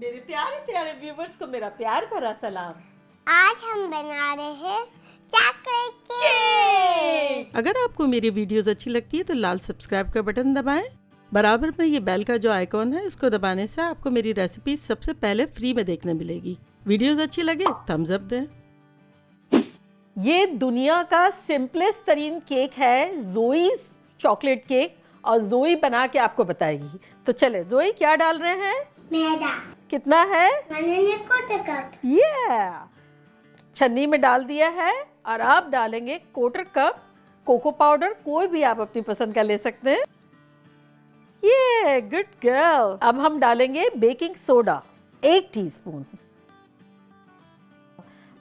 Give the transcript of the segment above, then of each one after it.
मेरे प्यारे प्यारे व्यूवर्स को मेरा प्यार भरा सलाम। आज हम बना रहे हैं चॉकलेट केक। अगर आपको मेरी वीडियोस अच्छी लगती है तो लाल सब्सक्राइब का बटन दबाएं। बराबर में ये बेल का जो आइकॉन है इसको दबाने से आपको मेरी रेसिपी सबसे पहले फ्री में देखने मिलेगी। वीडियोस अच्छी लगे थम्स अप दें। ये दुनिया का सिंपलेस्ट तरीन केक है, जोईज चॉकलेट केक, और जोई बना के आपको बताएगी। तो चले जोई, क्या डाल रहे हैं? मैदा कितना है? 1/4 कप। ये छन्नी में डाल दिया है। और आप डालेंगे 1/4 कप कोको पाउडर, कोई भी आप अपनी पसंद का ले सकते हैं। ये गुड गर्ल। अब हम डालेंगे बेकिंग सोडा 1 टीस्पून।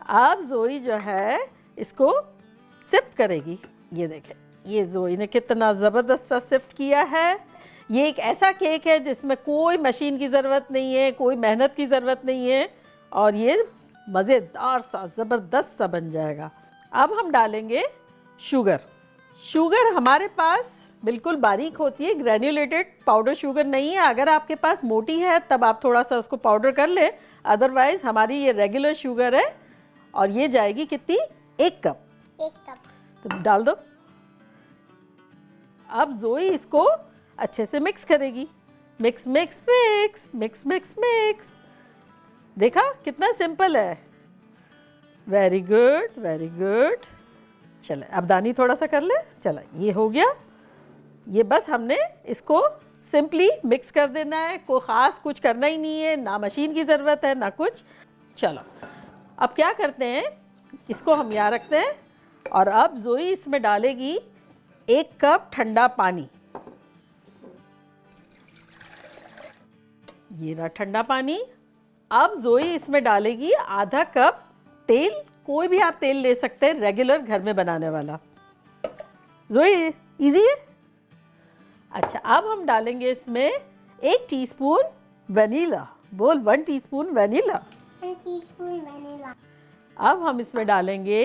अब जोई जो है इसको सिफ्ट करेगी। ये देखें, ये जोई ने कितना ज़बरदस्त सा सिफ्ट किया है। ये एक ऐसा केक है जिसमें कोई मशीन की ज़रूरत नहीं है, कोई मेहनत की ज़रूरत नहीं है, और ये मज़ेदार सा ज़बरदस्त सा बन जाएगा। अब हम डालेंगे शुगर। शुगर हमारे पास बिल्कुल बारीक होती है, ग्रैन्युलेटेड पाउडर शुगर नहीं है। अगर आपके पास मोटी है तब आप थोड़ा सा उसको पाउडर कर ले, अदरवाइज हमारी ये रेगुलर शुगर है। और ये जाएगी कितनी? 1 कप। 1 कप तो डाल दो। अब जोई इसको अच्छे से मिक्स करेगी। Mix mix mix mix mix mix. देखा कितना सिंपल है। Very good very good. चले अब दानी थोड़ा सा कर ले। चलो ये हो गया। ये बस हमने इसको सिंपली मिक्स कर देना है, कोई ख़ास कुछ करना ही नहीं है, ना मशीन की ज़रूरत है ना कुछ। चलो अब क्या करते हैं, इसको हम यहाँ रखते हैं। और अब जोई इसमें डालेगी 1 कप ठंडा पानी। ये रहा ठंडा पानी। अब जोई इसमें डालेगी आधा कप तेल, कोई भी आप तेल ले सकते हैं, रेगुलर घर में बनाने वाला। जोई इजी है। अच्छा, अब हम डालेंगे इसमें 1 टीस्पून वनीला। बोल 1 टीस्पून वनीला। 1 teaspoon vanilla. अब हम इसमें डालेंगे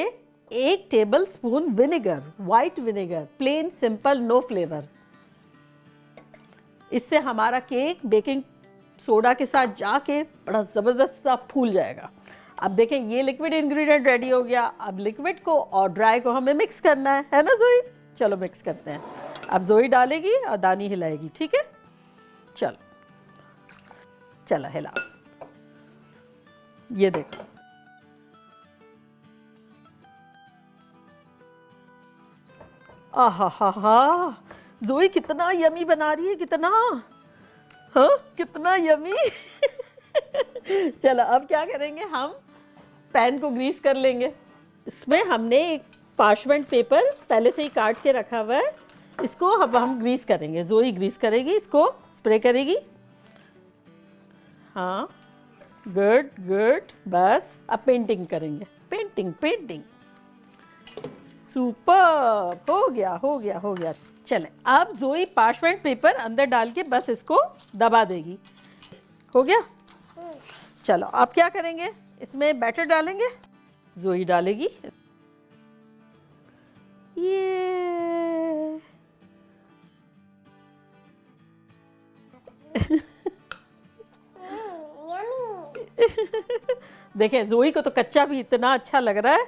1 tablespoon vinegar, white vinegar, plain simple no flavour. इससे हमारा केक बेकिंग सोडा के साथ जाके बड़ा ज़बरदस्त सा फूल जाएगा। अब देखें ये लिक्विड इंग्रेडिएंट रेडी हो गया। अब लिक्विड को और ड्राई को हमें मिक्स करना है ना जोई? चलो मिक्स करते हैं। अब जोई डालेगी और दानी हिलाएगी, ठीक है? चलो चलो हिलाओ। ये देखो, आहा हा हा, जोई कितना यमी बना रही है, कितना, हाँ कितना यमी। चलो अब क्या करेंगे, हम पैन को ग्रीस कर लेंगे। इसमें हमने एक पार्चमेंट पेपर पहले से ही काट के रखा हुआ है, इसको अब हम ग्रीस करेंगे। जोई ग्रीस करेगी, इसको स्प्रे करेगी। हाँ गुड गुड। बस अब पेंटिंग करेंगे, पेंटिंग पेंटिंग। सुपर, हो गया हो गया हो गया। चले अब जोई पार्चमेंट पेपर अंदर डाल के बस इसको दबा देगी। हो गया। चलो अब क्या करेंगे, इसमें बैटर डालेंगे। जोई डालेगी। ये देखें, जोई को तो कच्चा भी इतना अच्छा लग रहा है,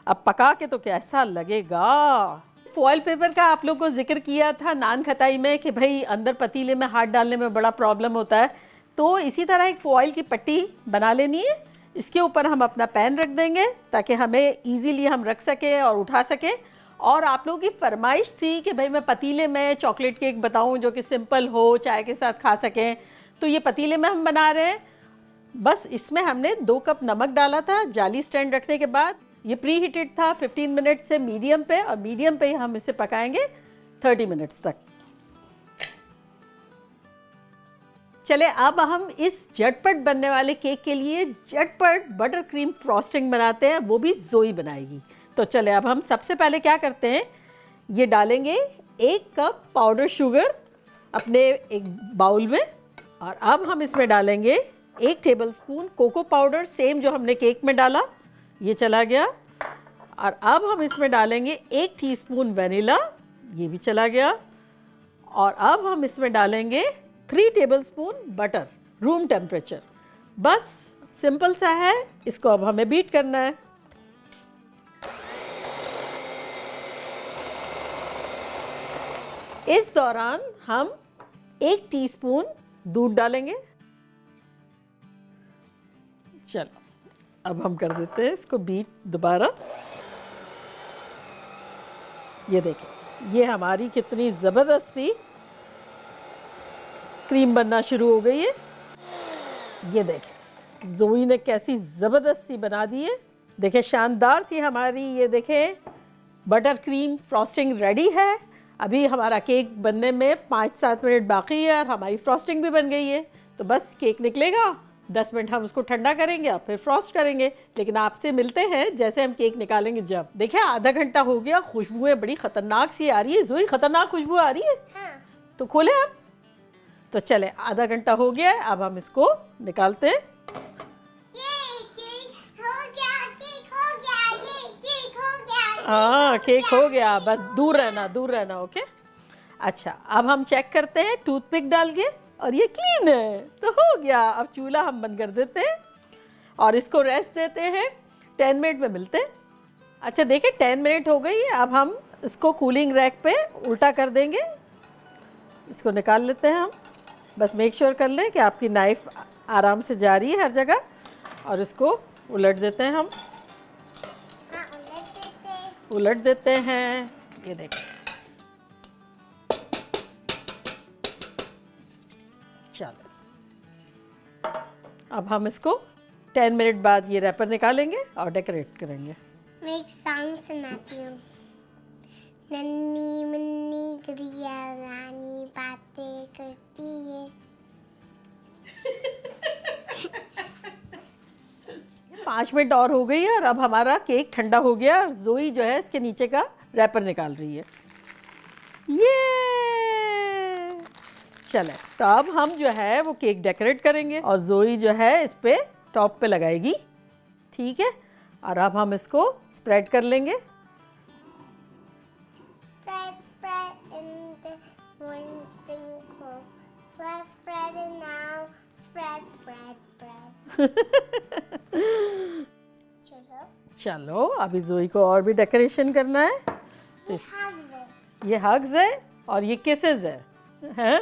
अब पका के तो कैसा लगेगा। फॉयल पेपर का आप लोग को जिक्र किया था नान खताई में कि भाई अंदर पतीले में हाथ डालने में बड़ा प्रॉब्लम होता है, तो इसी तरह एक फॉयल की पट्टी बना लेनी है। इसके ऊपर हम अपना पैन रख देंगे ताकि हमें इजीली हम रख सकें और उठा सकें। और आप लोगों की फरमाइश थी कि भाई मैं पतीले में चॉकलेट केक बताऊं जो कि सिंपल हो, चाय के साथ खा सकें, तो ये पतीले में हम बना रहे हैं। बस इसमें हमने 2 कप नमक डाला था जाली स्टैंड रखने के बाद। ये प्री हीटेड था 15 मिनट से मीडियम पे, और मीडियम पे ही हम इसे पकाएंगे 30 मिनट्स तक। चले अब हम इस झटपट बनने वाले केक के लिए झटपट बटर क्रीम फ्रॉस्टिंग बनाते हैं, वो भी जोई बनाएगी। तो चले अब हम सबसे पहले क्या करते हैं, ये डालेंगे 1 कप पाउडर शुगर अपने एक बाउल में। और अब हम इसमें डालेंगे 1 टेबलस्पून कोको पाउडर, सेम जो हमने केक में डाला, ये चला गया। और अब हम इसमें डालेंगे 1 टीस्पून वनीला, ये भी चला गया। और अब हम इसमें डालेंगे 3 टेबलस्पून बटर, रूम टेम्परेचर। बस सिंपल सा है, इसको अब हमें बीट करना है। इस दौरान हम 1 टीस्पून दूध डालेंगे। चलो अब हम कर देते हैं इसको बीट दोबारा। ये देखें, ये हमारी कितनी ज़बरदस्त सी क्रीम बनना शुरू हो गई है। ये देखें जोई ने कैसी ज़बरदस्त सी बना दी है। देखें शानदार सी हमारी, ये देखें बटर क्रीम फ्रॉस्टिंग रेडी है। अभी हमारा केक बनने में 5-7 मिनट बाकी है और हमारी फ्रॉस्टिंग भी बन गई है। तो बस केक निकलेगा, 10 मिनट हम उसको ठंडा करेंगे और फिर फ्रॉस्ट करेंगे। लेकिन आपसे मिलते हैं जैसे हम केक निकालेंगे जब। देखिए आधा घंटा हो गया, खुशबुएं बड़ी ख़तरनाक सी आ रही है। जोई खतरनाक खुशबू आ रही है। हाँ। तो खोले आप। तो चले, आधा घंटा हो गया है, अब हम इसको निकालते हैं। ये केक हो गया, केक हो गया, ये केक हो गया। हाँ केक हो गया, बस दूर रहना ओके। अच्छा अब हम चेक करते हैं टूथपिक डाल के, और ये क्लीन है तो हो गया। अब चूल्हा हम बंद कर देते हैं और इसको रेस्ट देते हैं। 10 मिनट में मिलते हैं। अच्छा देखिए 10 मिनट हो गई, अब हम इसको कूलिंग रैक पे उल्टा कर देंगे। इसको निकाल लेते हैं हम। बस मेक श्योर कर लें कि आपकी नाइफ आराम से जा रही है हर जगह, और इसको उलट देते हैं हम। हाँ, उलट देते हैं। ये देखें, चलो अब हम इसको 10 मिनट बाद ये रैपर निकालेंगे और डेकोरेट करेंगे। मैं एक सॉन्ग सुनाती हूँ। नन्ही मुन्नी गुड़िया रानी बातें करती है। 5 मिनट और हो गई है और अब हमारा केक ठंडा हो गया और जोई जो है इसके नीचे का रैपर निकाल रही है। ये चले, तो अब हम जो है वो केक डेकोरेट करेंगे और जोई जो है इस पे टॉप पे लगाएगी। ठीक है, और अब हम इसको स्प्रेड कर लेंगे। Spread, spread in the morning sprinkle. Spread, spread it now. Spread, spread, spread. चलो। चलो अभी जोई को और भी डेकोरेशन करना है। ये hugs है। ये हग्स है और ये किसेस है। हैं?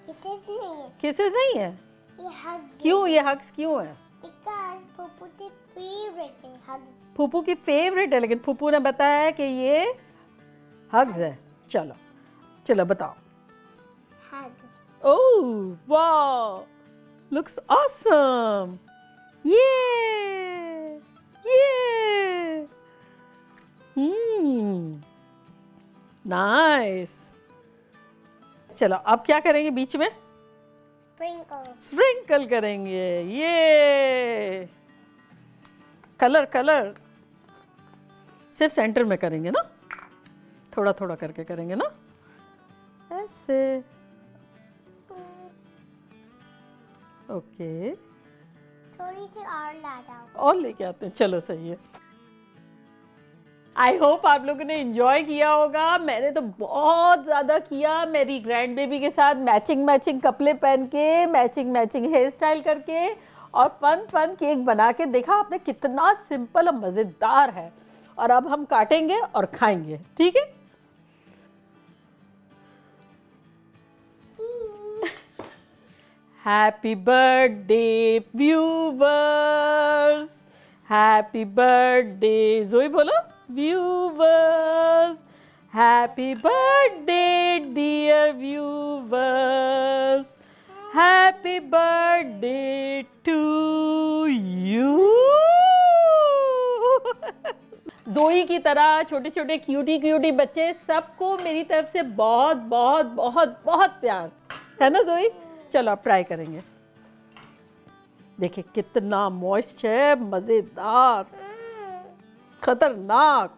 Kisses नहीं है। किसेस नहीं है? ये hugs क्यों ये हग्स क्यों है? Because Popo के favorite है hugs। फूफू की फेवरेट है, लेकिन फूफू ने बताया कि ये हग्स है। चलो चलो बताओ। Hug। ओह वाह, लुक्स ऑसम। ये नाइस। चलो अब क्या करेंगे बीच में? Sprinkle। स्प्रिंकल करेंगे। ये कलर सिर्फ सेंटर में करेंगे ना, थोड़ा थोड़ा करके करेंगे ना, ऐसे। ओके, थोड़ी सी और ला दो। और लेके आते हैं। चलो सही है। आई होप आप लोगों ने एंजॉय किया होगा। मैंने तो बहुत ज़्यादा किया। मेरी ग्रैंड बेबी के साथ मैचिंग कपड़े पहन के, मैचिंग हेयर स्टाइल करके और फन केक बना के देखा आपने कितना सिंपल और मज़ेदार है। और अब हम काटेंगे और खाएंगे। ठीक है, happy birthday viewers, happy birthday. जोई बोलो viewers, happy birthday dear viewers, happy birthday to you. जोई की तरह छोटे छोटे क्यूटी बच्चे सबको मेरी तरफ से बहुत बहुत बहुत बहुत प्यार है ना जोई। चलो अब ट्राई करेंगे। देखिए कितना मॉइस्ट है, मजेदार, खतरनाक।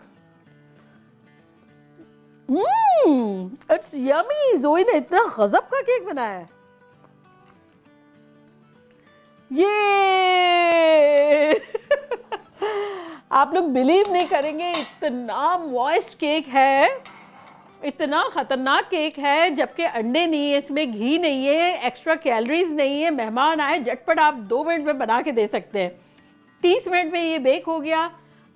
It's yummy. जोई ने इतना गजब का केक बनाया है। ये आप लोग बिलीव नहीं करेंगे, इतना मॉइस्ट केक है इतना खतरनाक केक है, जबकि अंडे नहीं है इसमें, घी नहीं है, एक्स्ट्रा कैलोरीज नहीं है। मेहमान आए झटपट आप 2 मिनट में बना के दे सकते हैं। 30 मिनट में ये बेक हो गया।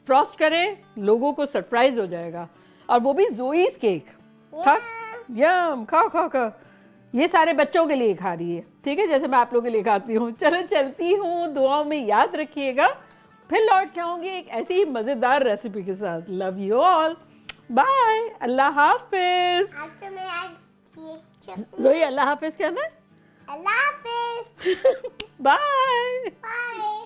फ्रॉस्ट करें, लोगों को सरप्राइज हो जाएगा। और वो भी जोईस केक। खा, यम, खाओ खाओ खाओ। ये सारे बच्चों के लिए खा रही है, ठीक है, जैसे मैं आप लोगों के लिए खाती हूँ। चलो चलती हूँ, दुआओं में याद रखिएगा। फिर लौट के आऊँगी एक ऐसी ही मज़ेदार रेसिपी के साथ। लव यू ऑल, बाय, अल्लाह हाफिज। आज तो मेरा केक जोई अल्लाह हाफिज कहना है। अल्लाह हाफिज। बाय। बाय।